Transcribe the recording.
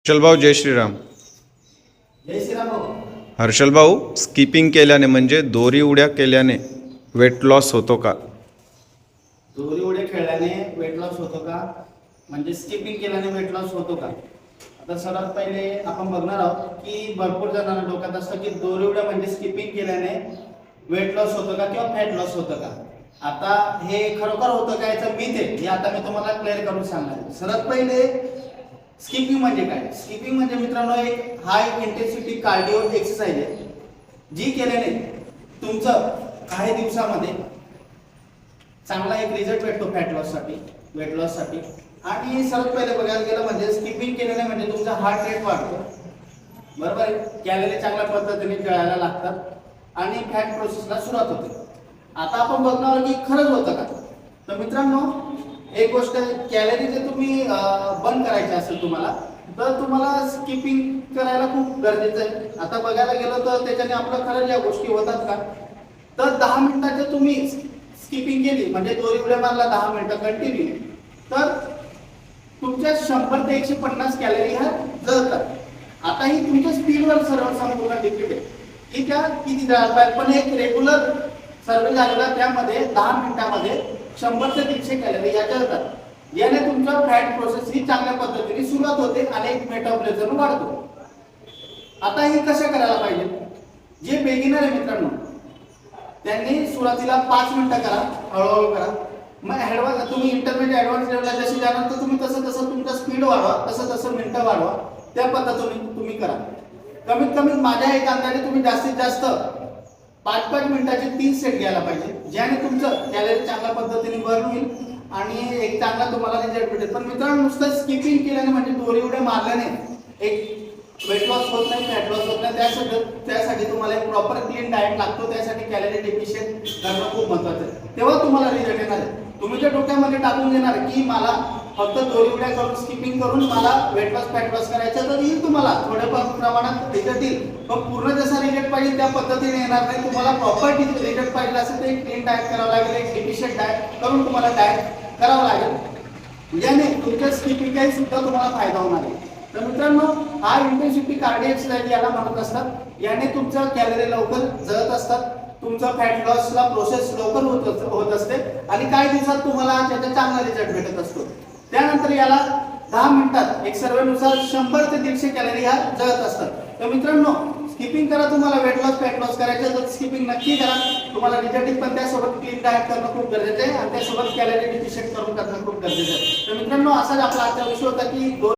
हर्षल भाऊ जय श्रीराम. जय श्रीराम भाऊ. हर्षल भाऊ, स्किपिंग केल्याने म्हणजे दोरी उड्या केल्याने वेट लॉस होतो का? दोरी उड्या खेळल्याने वेट लॉस होतो का, म्हणजे स्किपिंग केल्याने वेट लॉस होतो का? आता सर्वात पहिले आपण बघणार आहोत की भरपूर जणांना डोक्यात असतं की दोरी उड्या म्हणजे स्किपिंग केल्याने वेट लॉस होतं का किंवा फॅट लॉस होतं का. आता हे खरोखर होतं का याचं मिथ आहे, हे आता मी तुम्हाला क्लिअर करून सांगणार. सर्वात पहिले स्किपिंग म्हणजे काय? स्किपिंग म्हणजे मित्रांनो एक हाय इंटेन्सिटी कार्डिओ एक्सरसाइज आहे, जी केल्याने तुमचं काही दिवसामध्ये चांगला एक रिझल्ट भेटतो फॅट लॉससाठी, वेट लॉससाठी. आणि सर्वात पहिले बघायला गेलं म्हणजे स्किपिंग केल्याने म्हणजे तुमचा हार्ट रेट वाढतो, बरोबर आहे. कॅलरी चांगल्या पद्धतीने जळायला लागतात आणि फॅट प्रोसेसला सुरुवात होते. आता आपण बघणार की खरंच होतं का. तर मित्रांनो एक गोष्ट, कॅलरी जर तुम्ही बंद करायची असेल तुम्हाला, तर तुम्हाला स्किपिंग करायला खूप गरजेचं आहे. आता बघायला गेलं तर त्याच्याने आपलं खरंच या गोष्टी होतात का, तर 10 मिनिटाच्या तुम्ही स्किपिंग केली म्हणजे दोरी उड्या मारला 10 मिनिटं कंटिन्यू, तर तुमच्या 100 ते 150 कॅलरी ह्या जळतात. आता ही तुमच्या स्पीडवर सर्व संपूर्ण डिपेंड आहे की त्या किती जळायला पाहिजे. पण एक रेग्युलर सर्वे झालेला त्यामध्ये 10 मिनिटांमध्ये 100 ते 150 कॅलरी या जळतात. याने तुमच्या फॅट प्रोसेस ही चांगल्या पद्धतीने सुरुवात होते आणि एक मेटाबॉलिझम वाढतो. आता हे कसं करायला पाहिजे? जे बेगिनर आहे मित्रांनो, त्यांनी सुरुवातीला 5 मिनिटं करा, हळूहळू करा. मग ॲडव्हान्स तुम्ही इंटरमिडिएट ॲडव्हान्स लेवलला जशी जाणार तर तुम्ही तसं तसं तुमचं स्पीड वाढवा, तसं तसं मिनिटं वाढवा. त्या पद्धतीने तुम्ही करा. कमीत कमी माझ्या एक अंदाजे तुम्ही जास्तीत जास्त 5-5 मिनिटाचे 3 सेट घ्यायला पाहिजे, ज्याने तुमचं कॅलरी चांगल्या पद्धतीने बर्न होईल आणि एक चांगला तुम्हाला रिझल्ट भेटेल. पण मित्रांनो नुसतं स्किपिंग केल्याने म्हणजे दोरी उड्या मारल्याने एक वेट लॉस होत नाही, फॅट लॉस होत नाही. त्यासाठी तुम्हाला एक प्रॉपर क्लीन डाएट लागतो. त्यासाठी कॅलरी डेफिशियंट करणं खूप महत्त्वाचं आहे, तेव्हा तुम्हाला रिझल्ट येणार आहे. तुम्ही जर डोक्यामध्ये टाकून देणार की मला फक्त दोरी उड्या करून स्किपिंग करून मला वेट लॉस फॅट लॉस करायचं, तर येईल तुम्हाला थोड्याफार प्रमाणात रिझल्ट येईल. पण पूर्ण जसा रिझल्ट पाहिजे त्या पद्धतीने येणार नाही. तुम्हाला प्रॉपर रिझल्ट पाहिजे असेल तर एक क्लीन डाएट करावं लागेल, एक डेफिशियंट डाएट करून तुम्हाला डाएट करावं लागेल, ज्याने तुमच्या स्किपिंग काही सुद्धा तुम्हाला फायदा होणार आहे. तर मित्रांनो हा इंटेन्सिटी कार्डिओ एक्सरसाइज याला म्हणत असतात. याने तुमचं कॅलरी लवकर जळत असतात, तुमचं फॅट लॉसला प्रोसेस लवकर होत असते आणि काही दिवसात तुम्हाला त्याचा चांगला रिझल्ट भेटत असतो. त्यानंतर याला 10 मिनिटात एक सर्वेनुसार 100 ते 150 कॅलरी ह्या जळत असतात. तर मित्रांनो स्किपिंग करा. तुम्हाला वेट लॉस फॅट लॉस करायचं तर स्किपिंग नक्की करा. तुम्हाला रिझल्ट पण त्यासोबत क्लीन डाएट करणं खूप गरजेचं आहे आणि त्यासोबत कॅलरी डेफिशियंट करून करणं खूप गरजेचं आहे. तर मित्रांनो असाच आपला आजचा विषय होता की